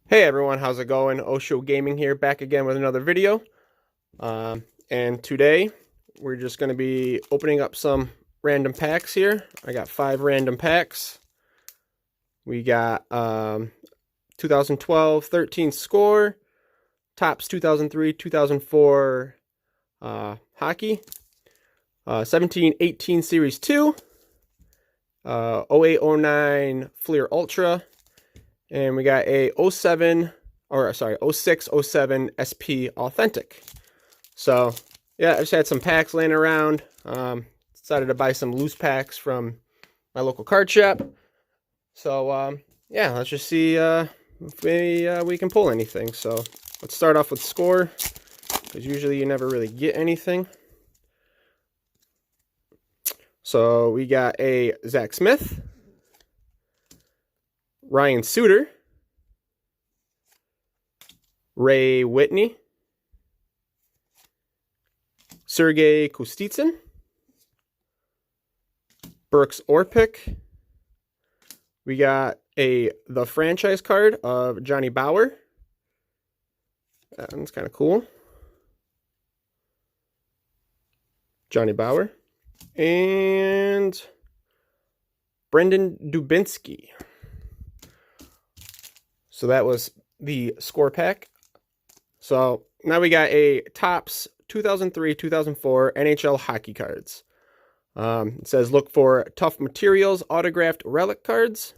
Hey everyone, how's it going? Osho Gaming here, back again with another video. And today we're just going to be opening up some random packs here. I got 5 random packs. We got 2012 13 score, Topps 2003 2004 hockey, 17-18 Series 2, 08-09 Fleer Ultra, and we got a 06-07 SP Authentic. So, yeah, I just had some packs laying around. Decided to buy some loose packs from my local card shop. So, yeah, let's just see if we can pull anything. So, let's start off with score, because usually you never really get anything. So, we got a Zach Smith, Ryan Suter, Ray Whitney, Sergei Kostitsyn, Brooks Orpik. We got the franchise card of Johnny Bower. That one's kind of cool. Johnny Bower. And Brendan Dubinsky. So that was the score pack. So now we got a Topps 2003-2004 NHL hockey cards. It says look for tough materials autographed relic cards.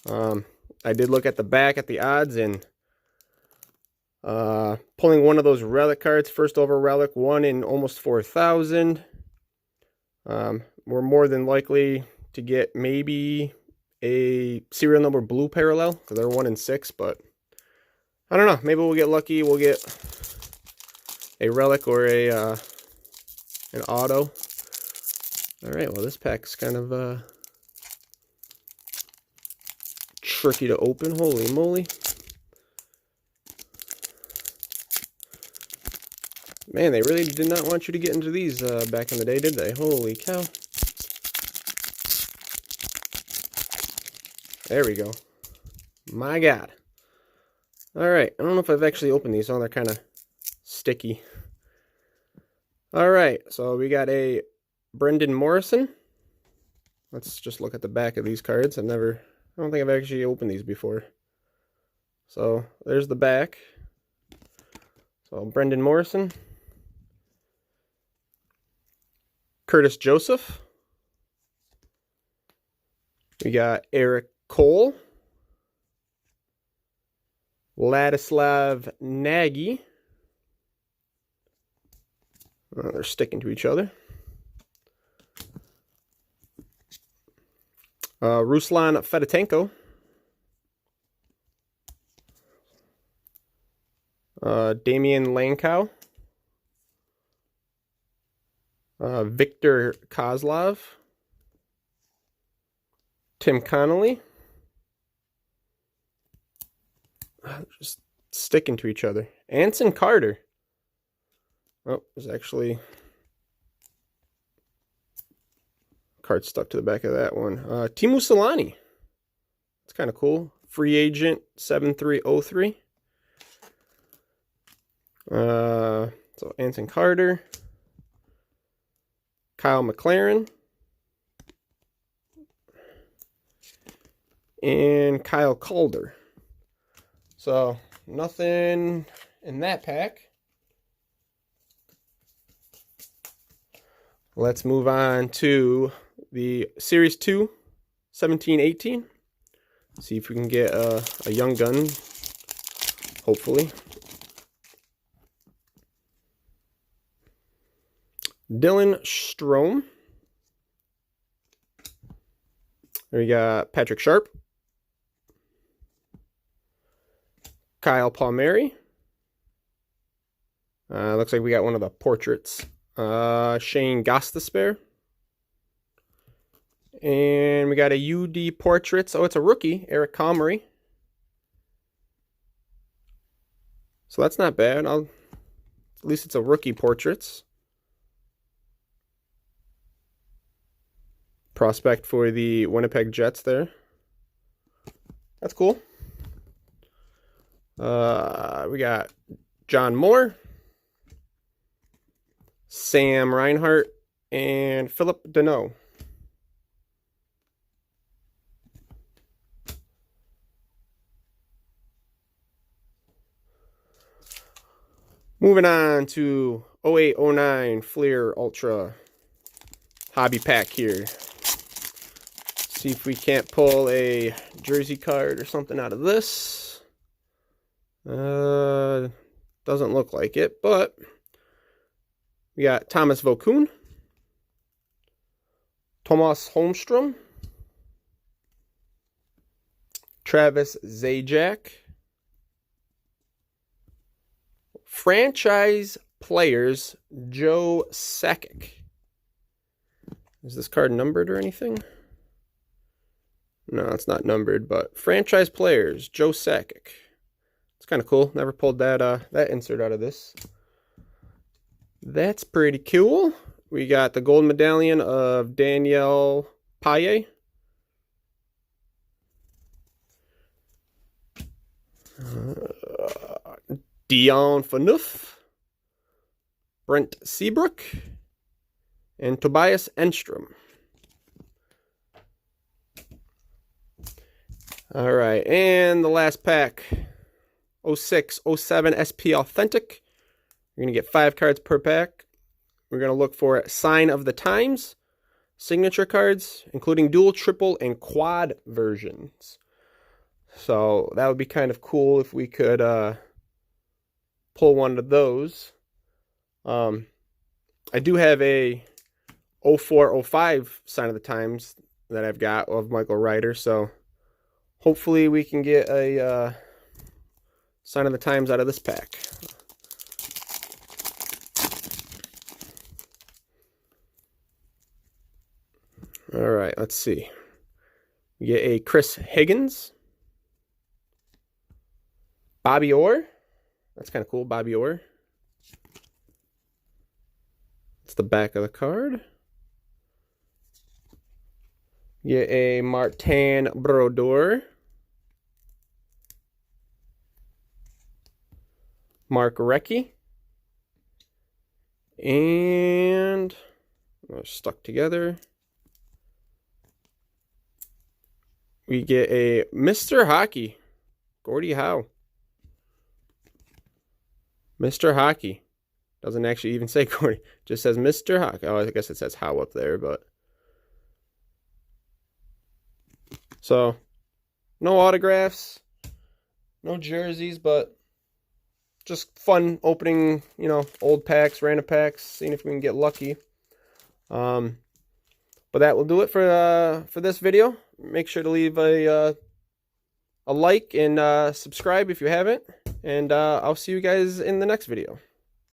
I did look at the back at the odds, and pulling one of those relic cards, first over relic, 1 in almost 4,000. We're more than likely to get maybe a serial number blue parallel, because they're 1 in 6, but I don't know. Maybe we'll get lucky. We'll get a relic or an auto. All right. Well, this pack's kind of tricky to open. Holy moly! Man, they really did not want you to get into these back in the day, did they? Holy cow! There we go. My God. All right. I don't know if I've actually opened these. Oh, they're kind of sticky. All right. So we got a Brendan Morrison. Let's just look at the back of these cards. I don't think I've actually opened these before. So there's the back. So Brendan Morrison. Curtis Joseph. We got Eric Cole. Ladislav Nagy. Oh, they're sticking to each other. Ruslan Fedotenko. Damian Lankow. Victor Kozlov. Tim Connolly. Just sticking to each other. Anson Carter. Oh, there's actually card stuck to the back of that one. Teemu Selanne. It's kind of cool. Free agent 7303. So Anson Carter. Kyle McLaren. And Kyle Calder. So, nothing in that pack. Let's move on to the Series 2, 17-18. See if we can get a young gun, hopefully. Dylan Strome. We got Patrick Sharp. Kyle Palmieri. Looks like we got one of the portraits. Shane Gostisbehere. And we got a UD Portraits. Oh, it's a rookie, Eric Comrie. So that's not bad. At least it's a rookie Portraits. Prospect for the Winnipeg Jets there. That's cool. We got John Moore, Sam Reinhart, and Philip Deneau. Moving on to 08-09 Fleer Ultra Hobby Pack here. See if we can't pull a jersey card or something out of this. Doesn't look like it, but we got Thomas Vokoun, Tomas Holmstrom, Travis Zajac, franchise players Joe Sakic. Is this card numbered or anything? No, it's not numbered, but franchise players Joe Sakic. It's kind of cool. Never pulled that insert out of this. That's pretty cool. We got the gold medallion of Daniel Paye. Dion Phaneuf, Brent Seabrook, and Tobias Enstrom. All right, and the last pack, 06-07 SP Authentic. You're going to get 5 cards per pack. We're going to look for Sign of the Times, signature cards, including dual, triple, and quad versions. So that would be kind of cool if we could pull one of those. I do have a 04-05 Sign of the Times that I've got of Michael Ryder, so hopefully we can get a Sign of the Times out of this pack. All right, let's see. We get a Chris Higgins, Bobby Orr. That's kind of cool, Bobby Orr. It's the back of the card. Get a Martin Brodeur, Mark Recchi, and they're stuck together. We get a Mr. Hockey, Gordie Howe. Mr. Hockey. Doesn't actually even say Gordie. Just says Mr. Hockey. Oh, I guess it says Howe up there, but. So, no autographs, no jerseys, but just fun opening, you know, old packs, random packs, seeing if we can get lucky. But that will do it for this video. Make sure to leave a like and subscribe if you haven't. And I'll see you guys in the next video.